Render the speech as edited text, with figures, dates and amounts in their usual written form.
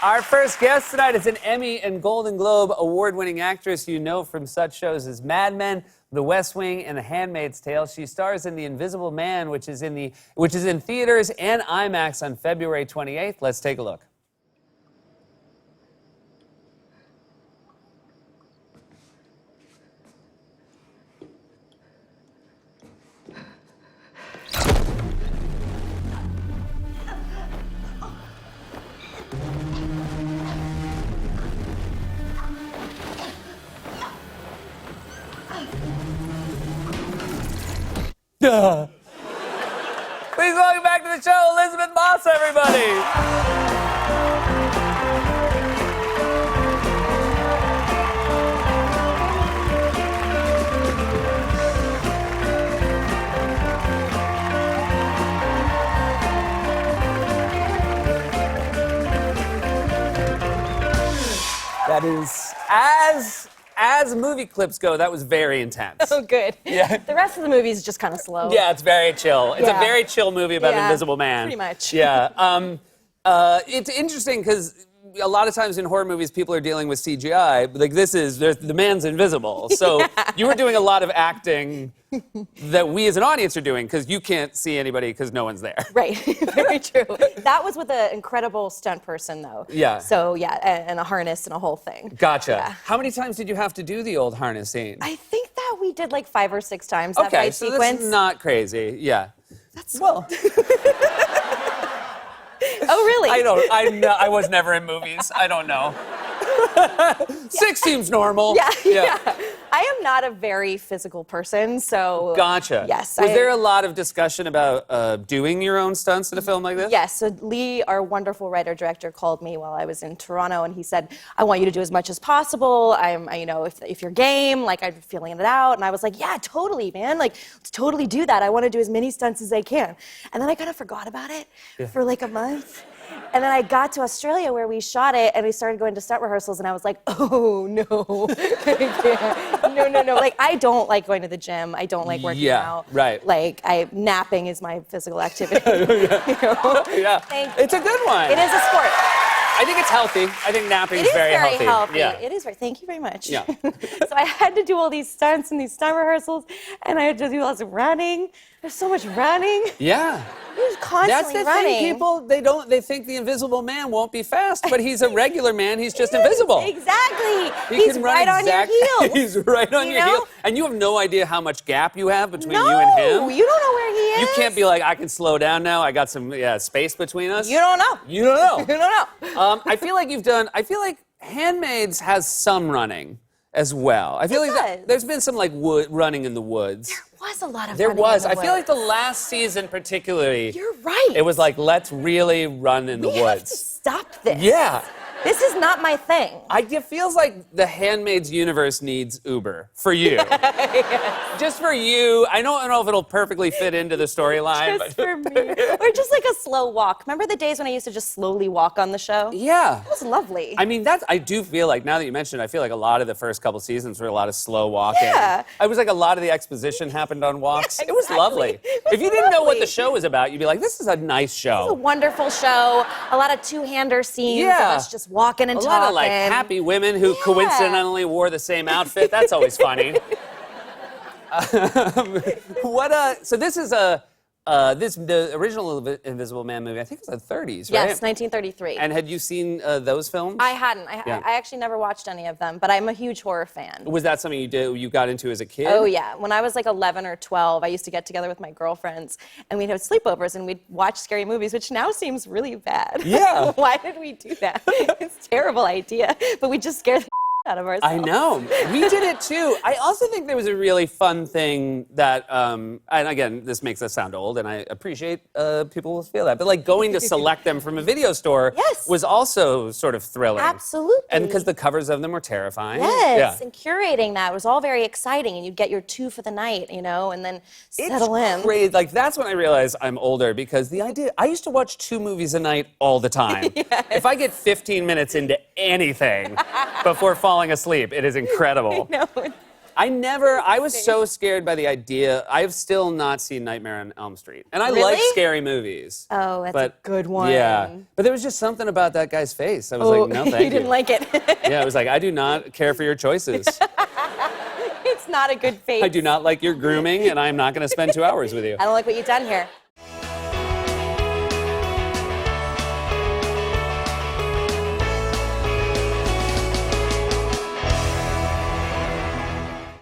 Our first guest tonight is an Emmy and Golden Globe award-winning actress you know from such shows as Mad Men, The West Wing, and The Handmaid's Tale. She stars in The Invisible Man, which is in theaters and IMAX on February 28th. Let's take a look. Please welcome back to the show, Elizabeth Moss, everybody. That is, as movie clips go, that was very intense. Oh, good. Yeah. The rest of the movie is just kind of slow. Yeah, it's very chill. It's a Yeah. very chill movie about an Yeah, invisible man. pretty much. Yeah. It's interesting because a lot of times in horror movies, people are dealing with CGI. But like the man's invisible. So you were doing a lot of acting that we as an audience are doing because you can't see anybody because no one's there. Right. Very true. That was with an incredible stunt person, though. Yeah. So, yeah, and a harness and a whole thing. Gotcha. Yeah. How many times did you have to do the old harness scene? I think that we did like 5 or 6 times that Okay, fight so sequence. this is not crazy. Yeah. That's Well, Oh, really? I was never in movies. I don't know. 6 seems normal. Yeah. I am not a very physical person, so. Gotcha. Yes. Was there a lot of discussion about doing your own stunts in a film like this? Yes. So Lee, our wonderful writer-director, called me while I was in Toronto, and he said, "I want you to do as much as possible. If you're game, like I'm feeling it out." And I was like, "Yeah, totally, man. Like, let's totally do that. I want to do as many stunts as I can." And then I kind of forgot about it for like a month. And then I got to Australia where we shot it, and we started going to stunt rehearsals, and I was like, "Oh no, no! Like, I don't like going to the gym. I don't like working out. Right. Like, napping is my physical activity. Yeah. It's a good one. It is a sport. I think it's healthy. I think napping It is is very healthy. Yeah. It is very. Thank you very much. Yeah. So I had to do all these stunts and these stunt rehearsals, and I had to do lots of running. There's so much running. Yeah. He constantly That's the running. thing, people, they think the invisible man won't be fast, but he's a regular man, he's just invisible. Exactly. He He's can run right on your heels. He's right on You your know? heels. And you have no idea how much gap you have between No, you and him. you don't know where he is. You can't be like, I can slow down now. I got some space between us. You don't know. You don't know. You don't know. I feel like Handmaids has some running as well. I feel It like does. there's been some like running in the woods. There was a lot of There running was. in the I feel like the woods. last season particularly. You're right. It was like, let's really run in the We have to woods. stop this. Yeah. This is not my thing. It feels like the Handmaid's universe needs Uber for you. Just for you. I don't know if it'll perfectly fit into the storyline. Just for me. Or just like a slow walk. Remember the days when I used to just slowly walk on the show? Yeah. It was lovely. I mean, I do feel like, now that you mentioned it, I feel like a lot of the first couple seasons were a lot of slow walking. Yeah. I was like, a lot of the exposition happened on walks. Yeah, It was exactly. lovely. It was If you didn't know what the lovely. show was about, you'd be like, this is a nice It was a show. wonderful show. A lot of two-hander scenes Yeah. of us just walking and A talking. lot of like happy women who Yeah. coincidentally wore the same outfit. That's always funny. So this is the original Invisible Man movie, I think it was the 30s, right? Yes, 1933. And had you seen those films? I hadn't. Yeah. I actually never watched any of them, but I'm a huge horror fan. Was that something you got into as a kid? Oh, yeah. When I was like 11 or 12, I used to get together with my girlfriends, and we'd have sleepovers, and we'd watch scary movies, which now seems really bad. Yeah. Why did we do that? It's a terrible idea, but we just scared the out of ourselves. I know. We did it too. I also think there was a really fun thing that, and again, this makes us sound old, and I appreciate people will feel that, but like going to select them from a video store Yes. was also sort of thrilling. Absolutely. And because the covers of them were terrifying. Yes, Yeah. and curating that was all very exciting, and you'd get your 2 for the night, and then settle in. It's crazy. Like, that's when I realized I'm older, because the idea, I used to watch 2 movies a night all the time. If I get 15 minutes into anything before falling asleep, it is incredible. No, I was so scared by the idea. I've still not seen Nightmare on Elm Street. And I like Really? scary movies. Oh, that's a good one. Yeah. But there was just something about that guy's face. I was like, no, thank you. You didn't like it. Yeah, I was like, I do not care for your choices. It's not a good face. I do not like your grooming, and I'm not going to spend 2 hours with you. I don't like what you've done here.